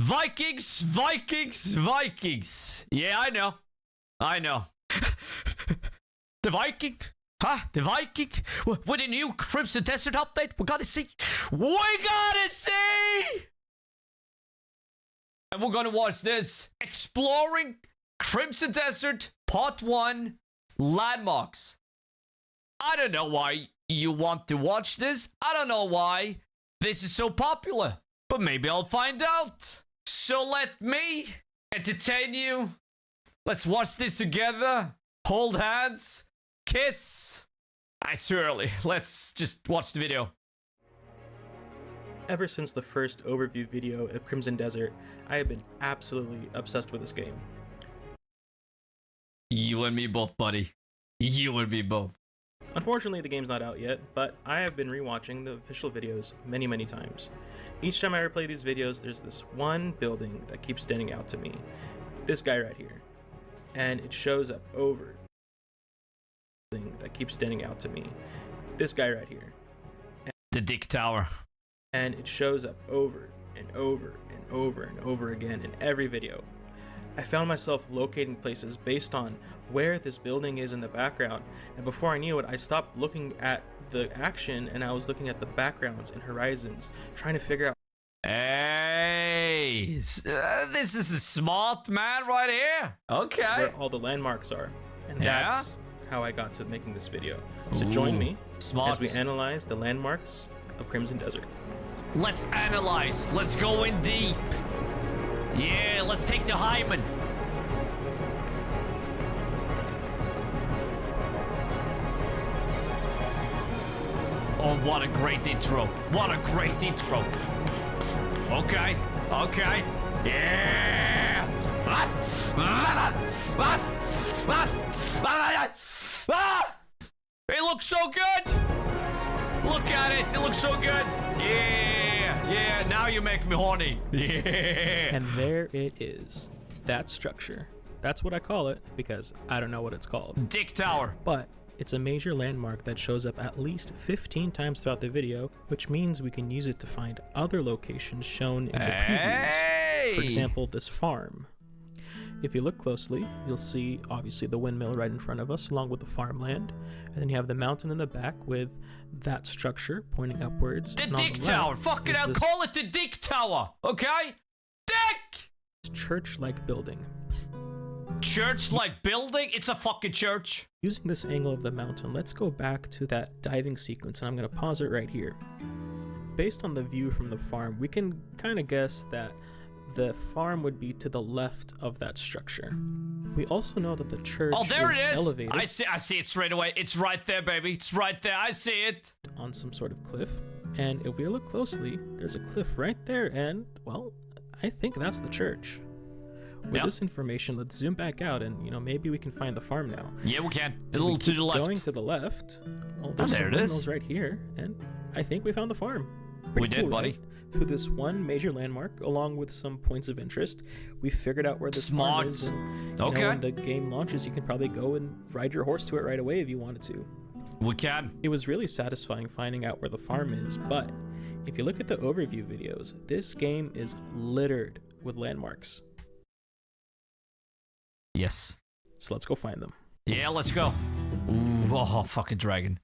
Vikings, Vikings, Vikings. Yeah, I know. I know. The Viking? Huh? The Viking? With a new Crimson Desert update? We gotta see. We gotta see! And we're gonna watch this. Exploring Crimson Desert Part 1 Landmarks. I don't know why you want to watch this. I don't know why this is so popular. But maybe I'll find out. So let me entertain you. Let's watch this together. Hold hands. Kiss. It's too early. Let's just watch the video. Ever since the first overview video of Crimson Desert, I have been absolutely obsessed with this game. You and me both, buddy. You and me both. Unfortunately, the game's not out yet, but I have been rewatching the official videos many times. Each time I replay these videos, there's this one building that keeps standing out to me. This guy right here. And it shows up over. That keeps standing out to me. This guy right here. The Dick Tower. And it shows up over and over and over and over again in every video. I found myself locating places based on where this building is in the background, and before I knew it, I stopped looking at the action and I was looking at the backgrounds and horizons, trying to figure out. Hey, this is a smart man right here. Okay. Where all the landmarks are, and that's how I got to making this video. So join me as we analyze the landmarks of Crimson Desert. Let's analyze. Let's go in deep. Yeah, let's take the hymen. Oh, what a great intro. What a great intro. Okay. Okay. Yeah. It looks so good. Look at it. It looks so good. Yeah, now you make me horny. Yeah. And there it is. That structure. That's what I call it because I don't know what it's called. Dick Tower. But it's a major landmark that shows up at least 15 times throughout the video, which means we can use it to find other locations shown in the previews. For example, this farm. If you look closely, you'll see obviously the windmill right in front of us along with the farmland. And then you have the mountain in the back with that structure pointing upwards. The Dick Tower! Fuck it, I'll call it the Dick Tower! Okay? Dick! Church-like building. Church-like building? It's a fucking church. Using this angle of the mountain, let's go back to that diving sequence, and I'm going to pause it right here. Based on the view from the farm, we can kind of guess that the farm would be to the left of that structure. We also know that the church is elevated. I see it straight away. It's right there, baby. It's right there. I see it. On some sort of cliff. And if we look closely, there's a cliff right there, and, well, I think that's the church. With this information, let's zoom back out and, maybe we can find the farm now. Yeah, we can. A little to the left. Going to the left. Well, there's some windmills right here, and I think we found the farm. We did, buddy. Right? Through this one major landmark, along with some points of interest, we figured out where this farm is. And, when the game launches, you can probably go and ride your horse to it right away if you wanted to. We can. It was really satisfying finding out where the farm is, but if you look at the overview videos, this game is littered with landmarks. Yes. So let's go find them. Yeah, let's go. Ooh, oh, fucking dragon.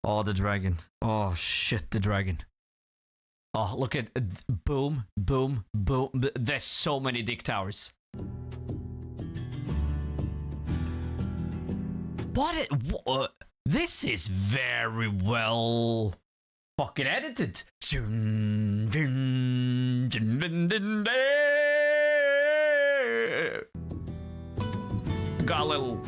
Oh, the dragon. Oh, shit, the dragon. Oh, look at boom, boom, boom. There's so many Dick Towers. This is very well fucking edited. Got a little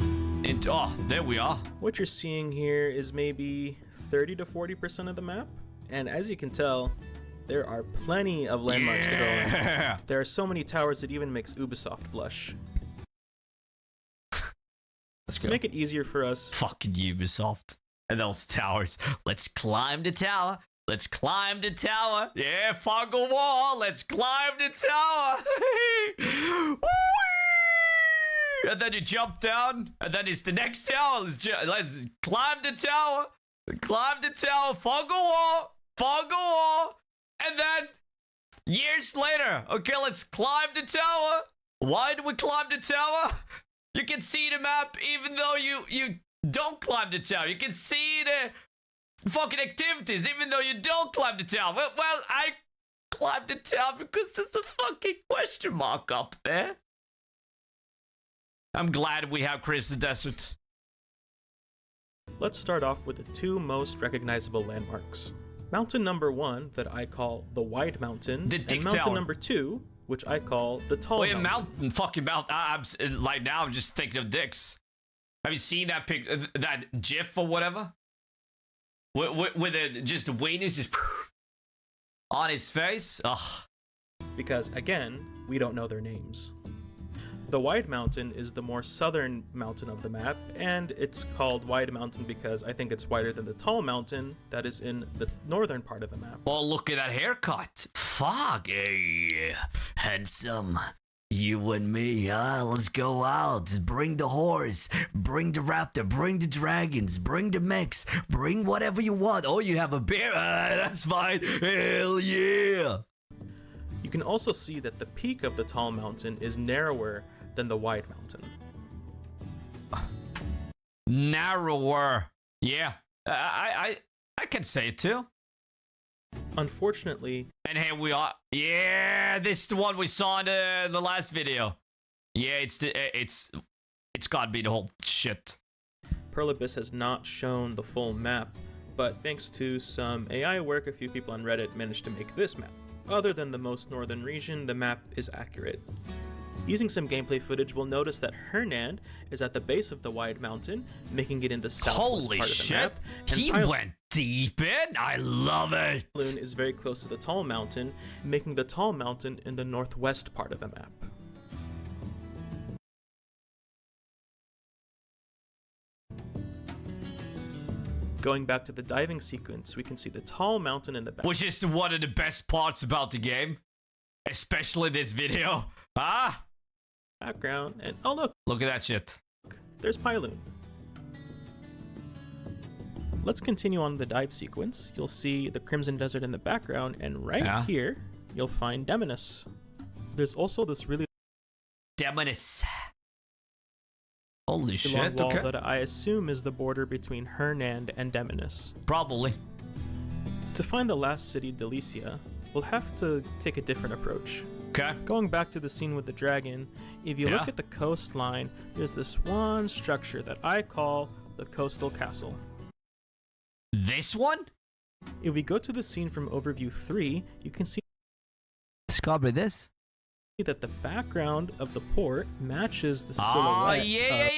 into. Oh, there we are. What you're seeing here is maybe 30 to 40% of the map. And as you can tell, there are plenty of landmarks to go on. There are so many towers that even makes Ubisoft blush. To make it easier for us. Fucking Ubisoft. And those towers. Let's climb the tower. Let's climb the tower. Yeah, Foggle Wall. Let's climb the tower. And then you jump down. And then it's the next tower. Let's climb the tower. Climb the tower. Foggle Wall. Foggle Wall. And then Years later. Okay, let's climb the tower. Why do we climb the tower? You can see the map even though you don't climb the tower. You can see the fucking activities even though you don't climb the tower. Well, I climbed the tower because there's a fucking question mark up there. I'm glad we have Crimson Desert. Let's start off with the two most recognizable landmarks. Mountain number 1, that I call the Wide Mountain, The and mountain number 2, which I call the Tall Mountain. Fucking mountain. Like now I'm just thinking of dicks. Have you seen that pic, that GIF or whatever? With just the wing is just on his face? Ugh. Because, again, we don't know their names. The Wide Mountain is the more southern mountain of the map, and it's called Wide Mountain because I think it's wider than the Tall Mountain that is in the northern part of the map. Oh, look at that haircut. Fuck. Hey, handsome. You and me, let's go out. Bring the horse, bring the raptor, bring the dragons, bring the mechs, bring whatever you want. Oh, you have a bear? That's fine. Hell yeah. You can also see that the peak of the Tall Mountain is narrower than the Wide Mountain. Narrower. Yeah. I can say it too. Unfortunately, and here we are. Yeah, this is the one we saw in the last video. Yeah, it's gotta be the whole shit. Pearl Abyss has not shown the full map, but thanks to some AI work, a few people on Reddit managed to make this map. Other than the most northern region, the map is accurate. Using some gameplay footage, we'll notice that Hernan is at the base of the Wide Mountain, making it in the southwest part of the map. He went deep in? I love it! Pylon is very close to the Tall Mountain, making the Tall Mountain in the northwest part of the map. Going back to the diving sequence, we can see the Tall Mountain in the back. Which is one of the best parts about the game. Especially this video. Background, and oh look at that shit. There's Pylon. Let's continue on the dive sequence. You'll see the Crimson Desert in the background, and right here you'll find Demonus. There's also this really Demonus. Holy shit, long wall that I assume is the border between Hernan and Demonus. Probably. To find the last city, Delicia, we'll have to take a different approach. Okay. Going back to the scene with the dragon, if you look at the coastline, there's this one structure that I call the Coastal Castle. This one? If we go to the scene from Overview 3, you can see this? that the background of the port matches the silhouette. Oh, yeah.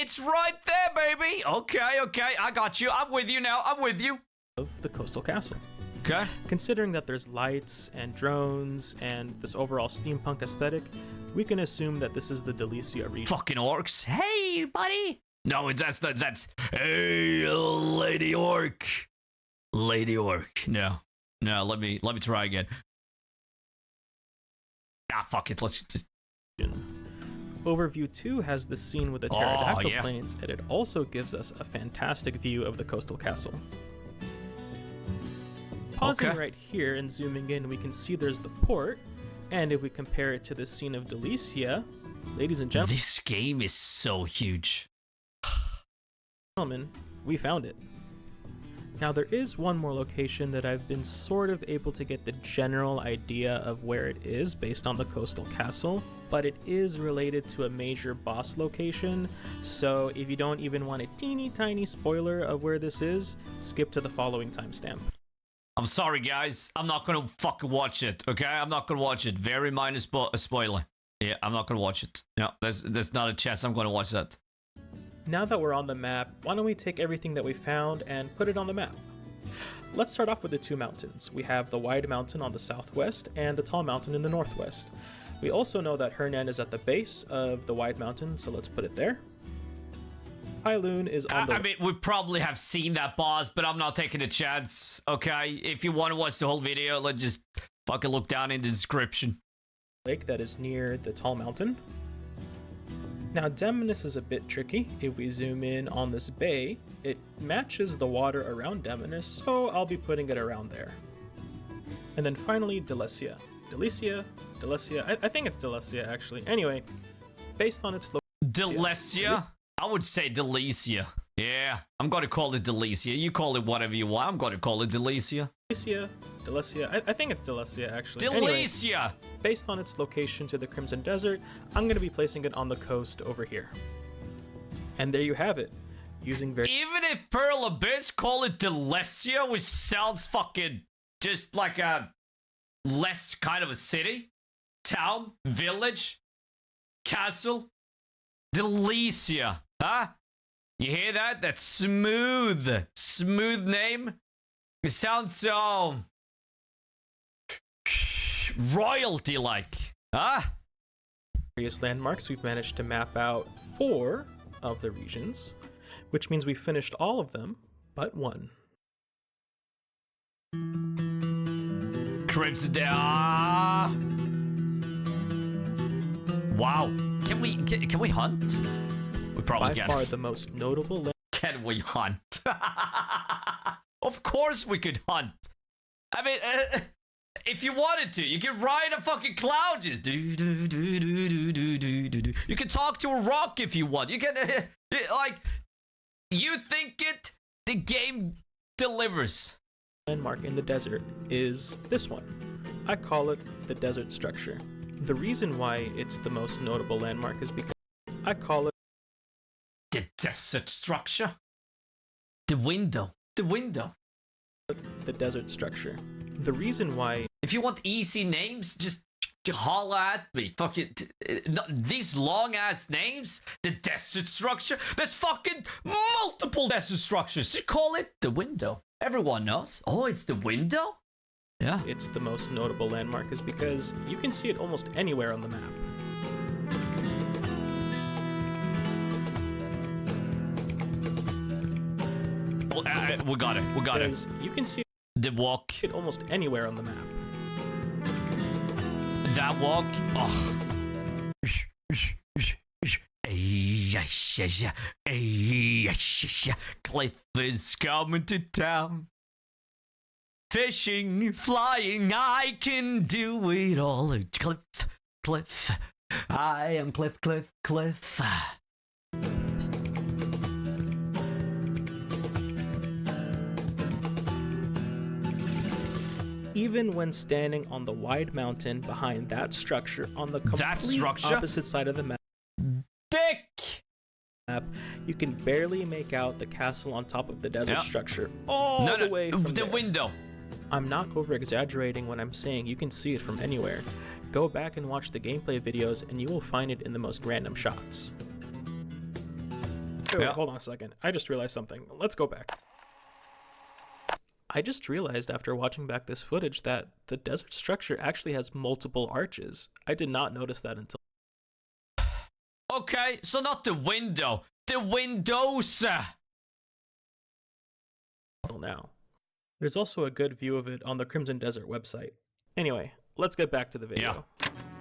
It's right there, baby. Okay. I got you. I'm with you now. I'm with you. Of the Coastal Castle. Okay. Considering that there's lights and drones and this overall steampunk aesthetic, we can assume that this is the Delicia region. Fucking orcs. Hey, buddy. No, that's not. That's hey, lady orc. Lady orc. No. Let me try again. Fuck it. Let's just. Overview 2 has the scene with the pterodactyl plains, and it also gives us a fantastic view of the Coastal Castle. Pausing right here and zooming in, we can see there's the port, and if we compare it to the scene of Delicia, ladies and gentlemen, this game is so huge. We found it. Now there is one more location that I've been sort of able to get the general idea of where it is based on the Coastal Castle, but it is related to a major boss location, so if you don't even want a teeny tiny spoiler of where this is, skip to the following timestamp. I'm sorry, guys. I'm not gonna fucking watch it, okay? I'm not gonna watch it. Very minor spoiler. Yeah, I'm not gonna watch it. No, there's not a chance I'm gonna watch that. Now that we're on the map, why don't we take everything that we found and put it on the map? Let's start off with the two mountains. We have the Wide Mountain on the southwest and the Tall Mountain in the northwest. We also know that Hernan is at the base of the Wide Mountain, so let's put it there. Pylon is on the... I mean, we probably have seen that boss, but I'm not taking a chance, okay? If you want to watch the whole video, let's just fucking look down in the description. Lake that is near the Tall Mountain. Now, Demonus is a bit tricky. If we zoom in on this bay, it matches the water around Demonus, so I'll be putting it around there. And then finally, Delicia. Delicia. I think it's Delicia, actually. Anyway, based on its Delicia? I would say Delicia. Yeah, I'm gonna call it Delicia. You call it whatever you want. I'm gonna call it Delicia. Delicia. I think it's Delicia, actually. Delicia! Anyway, based on its location to the Crimson Desert, I'm gonna be placing it on the coast over here. And there you have it. Using very Even if Pearl Abyss call it Delicia, which sounds fucking just like a less kind of a city, town, village, castle. Delicia, huh? You hear that? That smooth name. It sounds so royalty-like, huh? various landmarks, we've managed to map out 4 of the regions, which means we finished all of them but 1. Crimson Wow. Can we hunt? We probably can. By far the most notable Can we hunt? Of course we could hunt. I mean, if you wanted to, you could ride a fucking cloud just You can talk to a rock if you want. You can, like, you think it, the game delivers. landmark in the desert is this one. I call it the desert structure. The reason why it's the most notable landmark is because I call it the desert structure. The window. The desert structure. The reason why If you want easy names, just holler at me. Fucking these long ass names. The desert structure. There's fucking multiple desert structures. You call it the window. Everyone knows. Oh, it's the window? Yeah. it's the most notable landmark is because you can see it almost anywhere on the map. We got it. Because you can see The walk. it almost anywhere on the map. That walk. Oh. Cliff is coming to town. Fishing, flying, I can do it all. Cliff. I am Cliff. Even when standing on the wide mountain behind that structure on the complete opposite side of the map, you can barely make out the castle on top of the desert structure all the way from the window. I'm not over-exaggerating when I'm saying you can see it from anywhere. Go back and watch the gameplay videos and you will find it in the most random shots. Wait, hold on a second. I just realized something. Let's go back. I just realized after watching back this footage that the desert structure actually has multiple arches. I did not notice that until Okay, so not the window. The windows. now. There's also a good view of it on the Crimson Desert website. Anyway, let's get back to the video.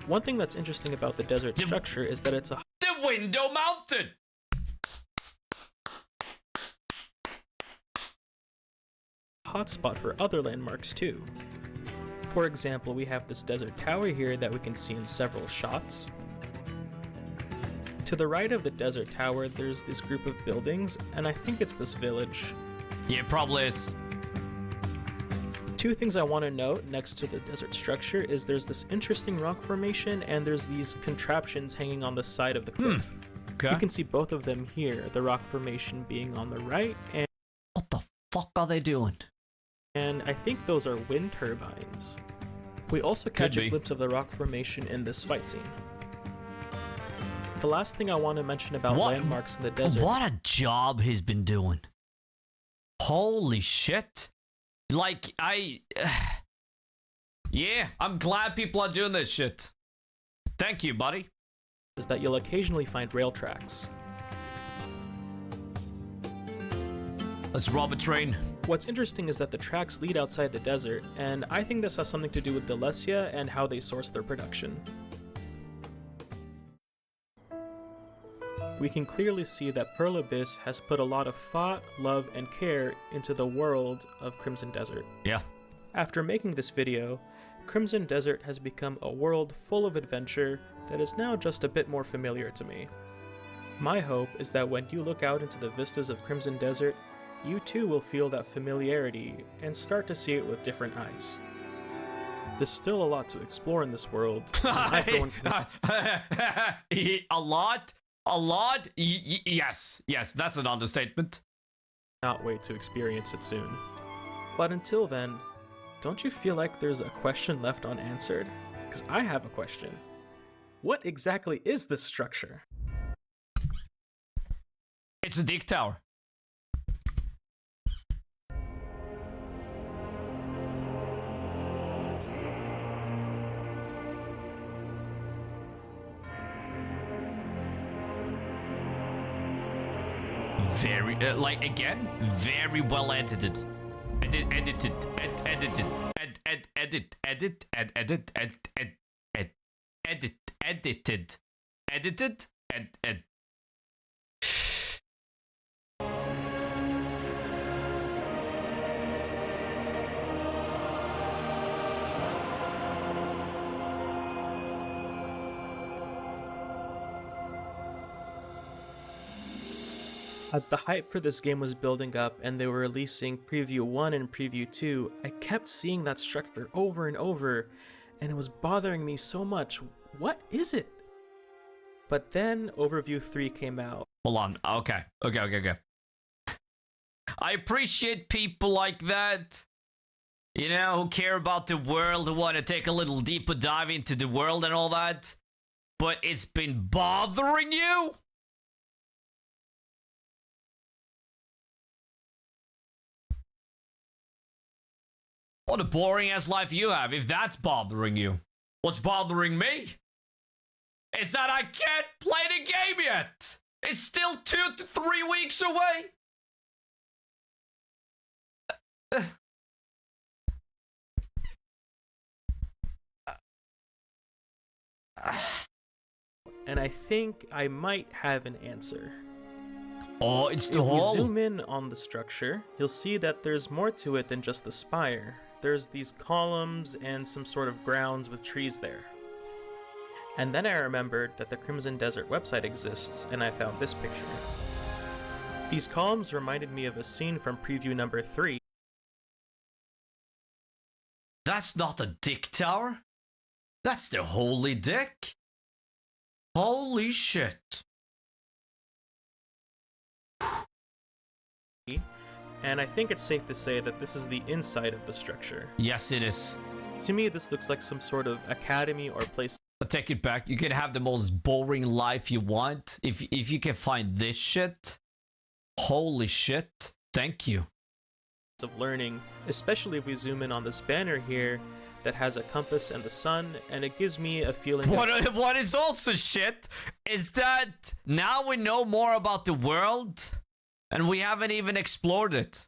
One thing that's interesting about the desert structure is that it's a The window mountain. hotspot for other landmarks too. For example, we have this desert tower here that we can see in several shots. To the right of the desert tower, there's this group of buildings, and I think it's this village. Yeah, it probably is. 2 things I want to note next to the desert structure is there's this interesting rock formation, and there's these contraptions hanging on the side of the cliff. Okay. You can see both of them here, the rock formation being on the right, and What the fuck are they doing? I think those are wind turbines. We also catch a glimpse of the rock formation in this fight scene. The last thing I want to mention about landmarks in the desert. What a job he's been doing. Holy shit. Like, yeah, I'm glad people are doing this shit. Thank you, buddy. Is that you'll occasionally find rail tracks. Let's rob a train. What's interesting is that the tracks lead outside the desert, and I think this has something to do with Delicia and how they source their production. We can clearly see that Pearl Abyss has put a lot of thought, love, and care into the world of Crimson Desert. Yeah. After making this video, Crimson Desert has become a world full of adventure that is now just a bit more familiar to me. My hope is that when you look out into the vistas of Crimson Desert, you too will feel that familiarity and start to see it with different eyes. There's still a lot to explore in this world. I, for one, a lot? Yes, that's an understatement. Cannot wait to experience it soon. But until then, don't you feel like there's a question left unanswered? Because I have a question. What exactly is this structure? It's a dig tower. Very, again, very well edited. Edited. As the hype for this game was building up and they were releasing Preview 1 and Preview 2, I kept seeing that structure over and over, and it was bothering me so much. What is it? But then Overview 3 came out. Hold on. Okay. I appreciate people like that, you know, who care about the world, who want to take a little deeper dive into the world and all that. But it's been bothering you? What a boring ass life you have if that's bothering you. What's bothering me is that I can't play the game yet. It's still 2 to 3 weeks away. And I think I might have an answer. Oh, it's the If we whole... zoom in on the structure, you'll see that there's more to it than just the spire. There's these columns and some sort of grounds with trees there. And then I remembered that the Crimson Desert website exists, and I found this picture. These columns reminded me of a scene from preview number 3. That's not a dick tower. That's the holy dick. Holy shit. And I think it's safe to say that this is the inside of the structure. Yes, it is. To me, this looks like some sort of academy or place. I take it back. You can have the most boring life you want if you can find this shit. Holy shit. Thank you. Of learning, especially if we zoom in on this banner here that has a compass and the sun, and it gives me a feeling. What is also shit is that now we know more about the world. And we haven't even explored it.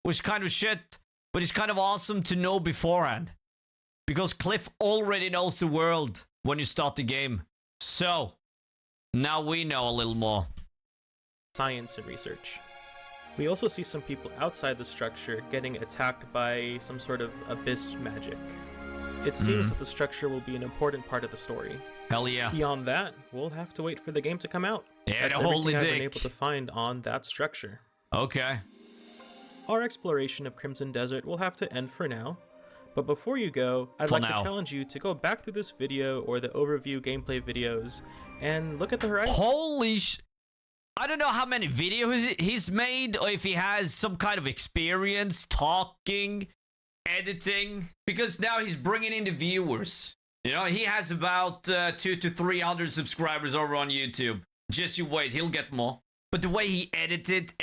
Which kind of shit, but it's kind of awesome to know beforehand. Because Cliff already knows the world when you start the game. So, now we know a little more. Science and research. We also see some people outside the structure getting attacked by some sort of abyss magic. It seems that the structure will be an important part of the story. Hell yeah. Beyond that, we'll have to wait for the game to come out. Yeah, that's the holy everything dick. I've been able to find on that structure. Okay. Our exploration of Crimson Desert will have to end for now. But before you go, I'd like to challenge you to go back through this video or the overview gameplay videos and look at the horizon. Holy sh... I don't know how many videos he's made or if he has some kind of experience talking, editing. Because now he's bringing in the viewers. You know, he has about 200 to 300 subscribers over on YouTube. Just you wait, he'll get more. But the way he edits it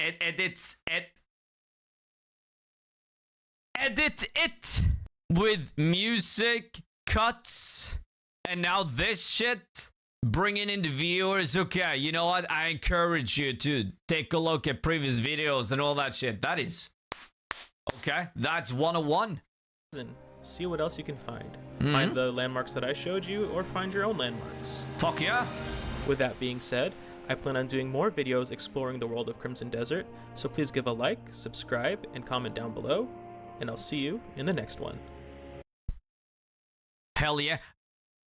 with music, cuts, and now this shit, bringing in the viewers. Okay, you know what? I encourage you to take a look at previous videos and all that shit. That is... Okay, that's 101. See what else you can find. Find the landmarks that I showed you, or find your own landmarks. Fuck yeah. With that being said, I plan on doing more videos exploring the world of Crimson Desert, so please give a like, subscribe, and comment down below, and I'll see you in the next one. Hell yeah.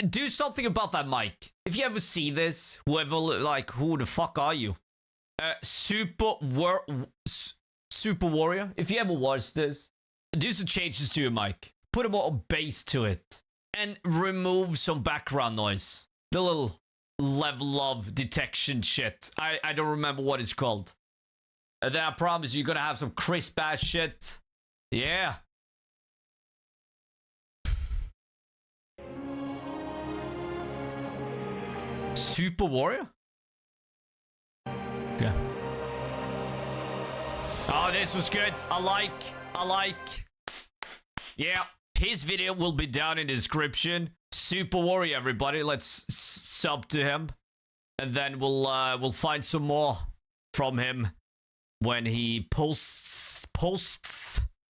Do something about that mic. If you ever see this, whoever, like, who the fuck are you? Super Warrior, if you ever watch this, do some changes to your mic. Put a more bass to it. And remove some background noise. The little level of detection shit. I don't remember what it's called. And then I promise you're gonna have some crisp ass shit. Yeah. Super Warrior? Okay. Oh, this was good. I like. Yeah. His video will be down in the description. Super Warrior, everybody. Let's sub to him. And then we'll find some more from him when he posts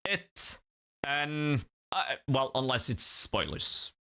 it. And, well, unless it's spoilers.